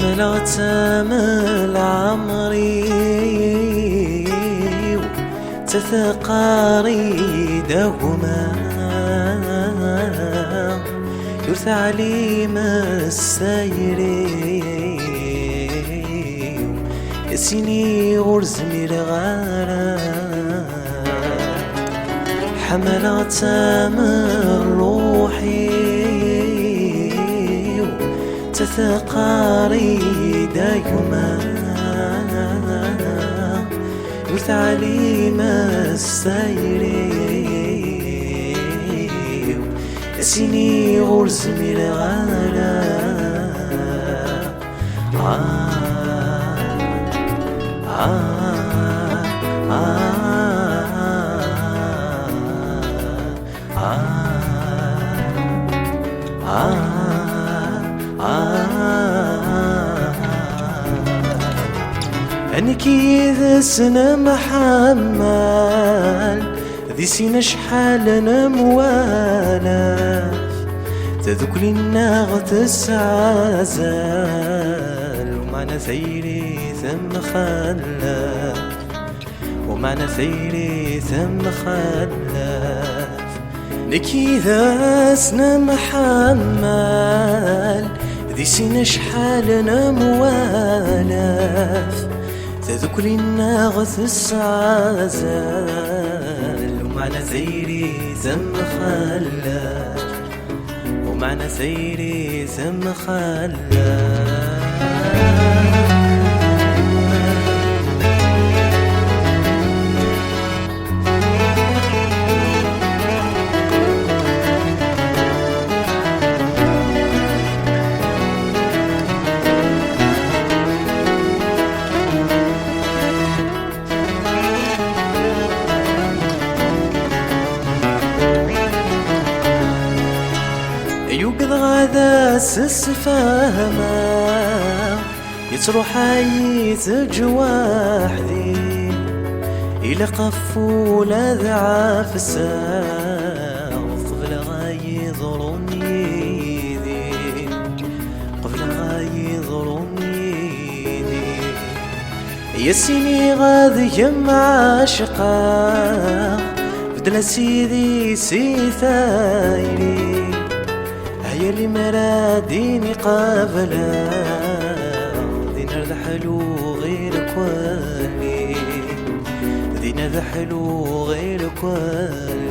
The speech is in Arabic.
حملت امل عمري تثقاري دوما يرثى عليم السير يسيني غرز مرغانا حملت امل روحي تثقاري دايما يرثى عليم السير يسيني غرز مرغانا أنك إذا سنة محمل ذي سنة شحال نموالاف تذوك لنا تسعزال ومعنى ثيري ثم خلاف ومعنى ثيري ثم خلاف لك إذا سنة محمل ذي سنة شحال نموالاف تذوك لنا السعازال ومعنى ثيري ثم خلاف ومعنى ثيري ثم خلاف يوقظ غادا السفامة يتروح يتج وحدي إلى قفولة ذعاف الساق قبل غايضرني ذي قبل غايضرني ذي يسيني غاذي يم عاشقا بدل سيدي سيثايري هيا اللي مراديني قابلا دينا ذحلو غير كوالي دينا ذحلو غير كوالي